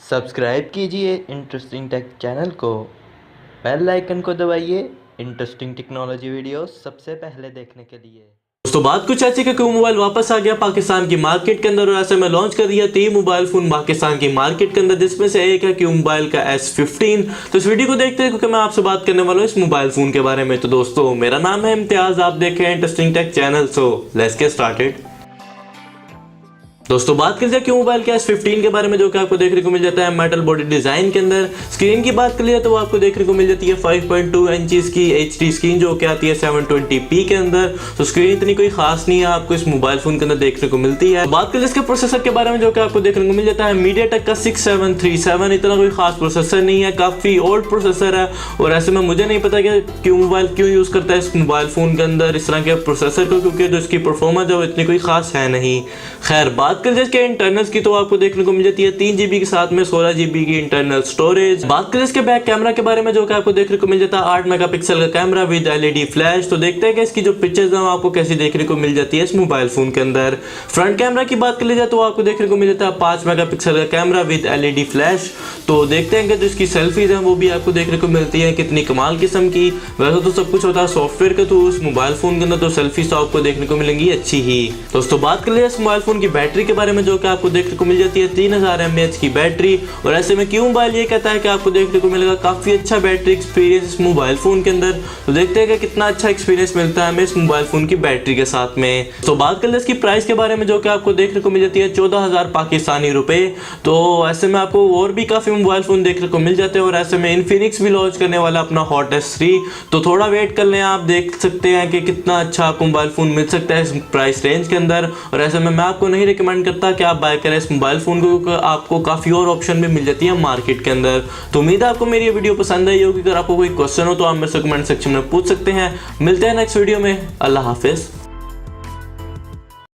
Subscribe कीजिए interesting take channel को, bell icon को दबाइए इंटरेस्टिंग टेक्नोलॉजी वीडियो सबसे पहले देखने के लिए। दोस्तों बात कुछ ऐसी कि क्यू मोबाइल वापस आ गया पाकिस्तान की मार्केट के अंदर और ऐसे में लॉन्च कर दिया 3 मोबाइल फोन पाकिस्तान की मार्केट के अंदर, जिसमें से एक है क्यू मोबाइल का S15। तो इस वीडियो को देखते हैं क्योंकि मैं आपसे बात करने वाला हूँ इस मोबाइल फोन के बारे में। तो दोस्तों मेरा नाम है इम्तियाज, आप देख रहे हैं interesting take channel. So let's get started. दोस्तों बात कर लिया क्यू मोबाइल के S15 के बारे में, जो कि आपको देखने को मिल जाता है मेटल बॉडी डिजाइन के अंदर। स्क्रीन की बात कर लिया तो वो आपको देखने को मिल जाती है 5.2 इंचेस की HD स्क्रीन, जो कि आती है 720p के अंदर। तो स्क्रीन इतनी कोई खास नहीं है, आपको इस मोबाइल फोन के अंदर देखने को मिलती है। बात कर लिया इसके प्रोसेसर के बारे में, जो कि आपको देखने को मिल जाता है MediaTek का 6737। इतना कोई खास प्रोसेसर नहीं है, काफी ओल्ड प्रोसेसर है और ऐसे में मुझे नहीं पता कि क्यू मोबाइल क्यों यूज करता है इस मोबाइल फोन के अंदर इस तरह के प्रोसेसर को, क्योंकि जो इसकी परफॉर्मेंस है वो इतनी कोई खास है नहीं। खैर बात करें इसके इंटरनल्स की तो आपको देखने को मिल जाती है 3GB के साथ में 16GB की इंटरनल स्टोरेज। बात करें इसके बैक कैमरा के बारे में, जो कि आपको देखने को मिल जाता है 8 मेगापिक्सल का कैमरा विद LED फ्लैश। तो देखते हैं कि इसकी जो पिक्चर्स हैं आपको कैसी देखने को मिल जाती है इस मोबाइल फोन के अंदर। फ्रंट कैमरा की बात कर ली जाए तो आपको देखने को मिल जाता है 5 मेगापिक्सल का कैमरा विद LED फ्लैश। तो देखते हैं कि जो इसकी सेल्फीज हैं वो भी आपको देखने को मिलती है कितनी कमाल किस्म की। वैसे तो सब कुछ होता है सॉफ्टवेयर के थ्रू, उस मोबाइल फोन के अंदर तो सेल्फीज तो आपको देखने को मिलेंगी अच्छी ही। दोस्तों बात कर लिया इस मोबाइल फोन की बैटरी के बारे में, जो कि आपको देखने को मिल जाती है 3000 mAh की बैटरी। और ऐसे में क्यू मोबाइल ये कहता है कि आपको देखने को मिलेगा काफी अच्छा बैटरी एक्सपीरियंस इस मोबाइल फोन के अंदर। तो देखते हैं कि कितना अच्छा एक्सपीरियंस मिलता है हमें इस मोबाइल फोन की बैटरी के साथ में। तो बात कर ले इसकी प्राइस के बारे में, जो कि आपको देखने को मिल जाती है 14,000 पाकिस्तानी रुपए। तो ऐसे में आपको और भी काफी मोबाइल फोन देखने को मिल जाते हैं और ऐसे में इन्फिनिक्स भी लॉन्च करने वाला अपना हॉट S3। तो थोड़ा वेट कर लें, आप देख सकते हैं कि कितना अच्छा आपको मोबाइल फोन मिल सकता है इस प्राइस रेंज के अंदर। और ऐसे में मैं आपको नहीं रिकमेंड करता कि आप बाय करें इस मोबाइल फोन को, आपको काफी और ऑप्शन भी मिल जाती है मार्केट के अंदर। तो उम्मीद है आपको मेरी ये वीडियो पसंद आई होगी। अगर आपको कोई क्वेश्चन हो तो आप मेरे से कमेंट सेक्शन में पूछ सकते हैं। मिलते हैं नेक्स्ट वीडियो में। अल्लाह हाफिज।